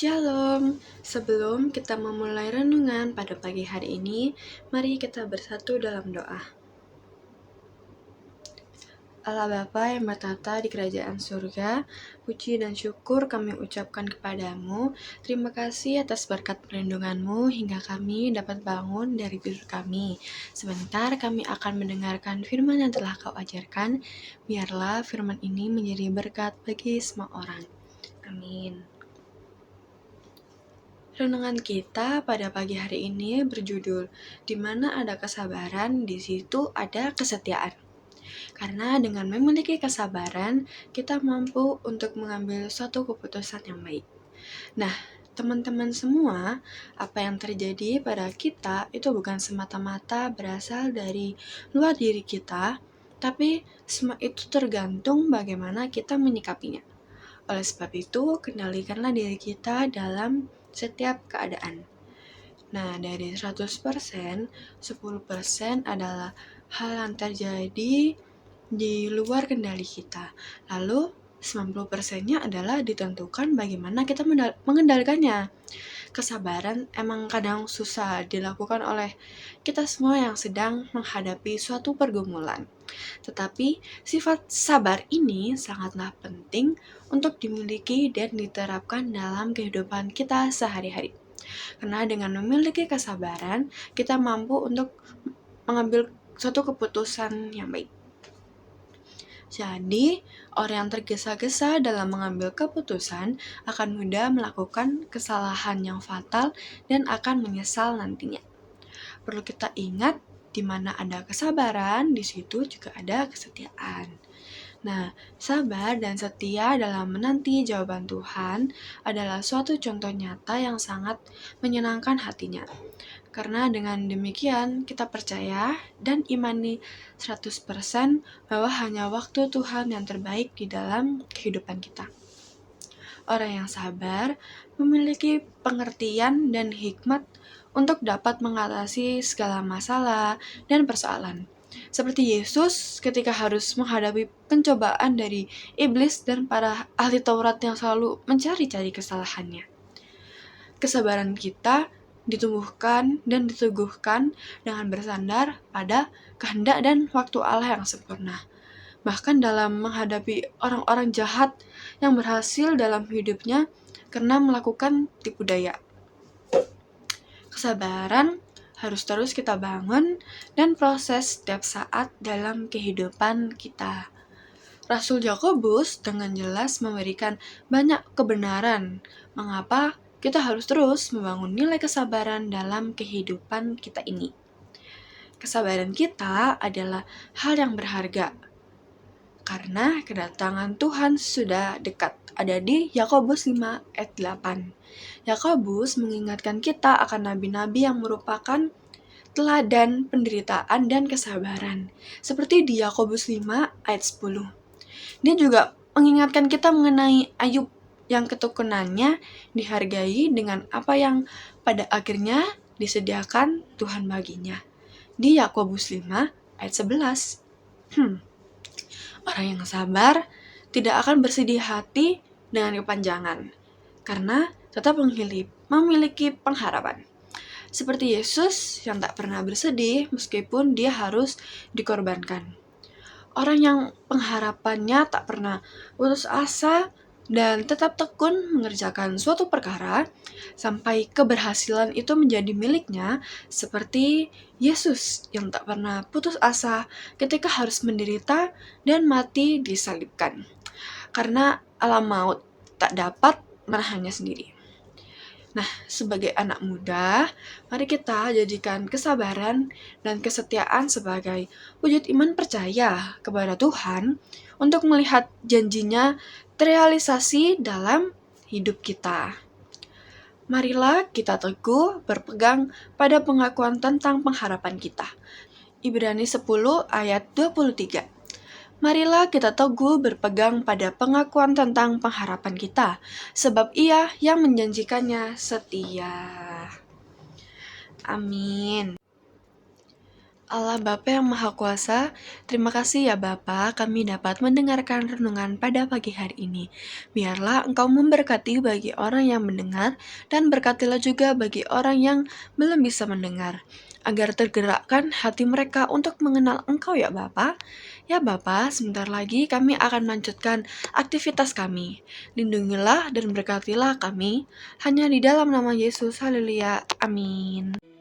Shalom, sebelum kita memulai renungan pada pagi hari ini, mari kita bersatu dalam doa. Allah Bapa yang bertata di kerajaan surga, puji dan syukur kami ucapkan kepadamu. Terima kasih atas berkat perlindungan-Mu hingga kami dapat bangun dari tidur kami. Sebentar kami akan mendengarkan firman yang telah Kau ajarkan. Biarlah firman ini menjadi berkat bagi semua orang. Amin. Renungan kita pada pagi hari ini berjudul "Di mana ada kesabaran, di situ ada kesetiaan". Karena dengan memiliki kesabaran, kita mampu untuk mengambil suatu keputusan yang baik. Nah, teman-teman semua, apa yang terjadi pada kita itu bukan semata-mata berasal dari luar diri kita, tapi semua itu tergantung bagaimana kita menyikapinya. Oleh sebab itu, kendalikanlah diri kita dalam setiap keadaan. Nah, dari 100%, 10% adalah hal yang terjadi di luar kendali kita. Lalu, 90%-nya adalah ditentukan bagaimana kita mengendalikannya. Kesabaran emang kadang susah dilakukan oleh kita semua yang sedang menghadapi suatu pergumulan. Tetapi sifat sabar ini sangatlah penting untuk dimiliki dan diterapkan dalam kehidupan kita sehari-hari. Karena dengan memiliki kesabaran, kita mampu untuk mengambil suatu keputusan yang baik. Jadi, orang yang tergesa-gesa dalam mengambil keputusan akan mudah melakukan kesalahan yang fatal dan akan menyesal nantinya. Perlu kita ingat, di mana ada kesabaran, di situ juga ada kesetiaan. Nah, sabar dan setia dalam menanti jawaban Tuhan adalah suatu contoh nyata yang sangat menyenangkan hatinya. Karena dengan demikian kita percaya dan imani 100% bahwa hanya waktu Tuhan yang terbaik di dalam kehidupan kita. Orang yang sabar memiliki pengertian dan hikmat untuk dapat mengatasi segala masalah dan persoalan. Seperti Yesus ketika harus menghadapi pencobaan dari iblis dan para ahli Taurat yang selalu mencari-cari kesalahannya. Kesabaran kita ditumbuhkan dan diteguhkan dengan bersandar pada kehendak dan waktu Allah yang sempurna. Bahkan dalam menghadapi orang-orang jahat yang berhasil dalam hidupnya karena melakukan tipu daya. Kesabaran harus terus kita bangun dan proses setiap saat dalam kehidupan kita. Rasul Yakobus dengan jelas memberikan banyak kebenaran mengapa kita harus terus membangun nilai kesabaran dalam kehidupan kita ini. Kesabaran kita adalah hal yang berharga, karena kedatangan Tuhan sudah dekat. Ada di Yakobus 5 ayat 8. Yakobus mengingatkan kita akan nabi-nabi yang merupakan teladan penderitaan dan kesabaran, seperti di Yakobus 5 ayat 10. Dia juga mengingatkan kita mengenai Ayub yang ketekunannya dihargai dengan apa yang pada akhirnya disediakan Tuhan baginya. Di Yakobus 5 ayat 11. Orang yang sabar tidak akan bersedih hati dengan kepanjangan, karena tetap memiliki pengharapan. Seperti Yesus yang tak pernah bersedih meskipun dia harus dikorbankan. Orang yang pengharapannya tak pernah putus asa dan tetap tekun mengerjakan suatu perkara sampai keberhasilan itu menjadi miliknya, seperti Yesus yang tak pernah putus asa ketika harus menderita dan mati disalibkan. Karena alam maut tak dapat menahannya sendiri. Nah, sebagai anak muda, mari kita jadikan kesabaran dan kesetiaan sebagai wujud iman percaya kepada Tuhan untuk melihat janjinya terrealisasi dalam hidup kita. Marilah kita teguh berpegang pada pengakuan tentang pengharapan kita. Ibrani 10 ayat 23. Marilah kita teguh berpegang pada pengakuan tentang pengharapan kita, sebab Ia yang menjanjikannya setia. Amin. Allah Bapa yang Maha Kuasa, terima kasih ya Bapa, kami dapat mendengarkan renungan pada pagi hari ini. Biarlah Engkau memberkati bagi orang yang mendengar, dan berkatilah juga bagi orang yang belum bisa mendengar, agar tergerakkan hati mereka untuk mengenal Engkau ya Bapa. Ya Bapa, sebentar lagi kami akan melanjutkan aktivitas kami. Lindungilah dan berkatilah kami, hanya di dalam nama Yesus, haleluya, amin.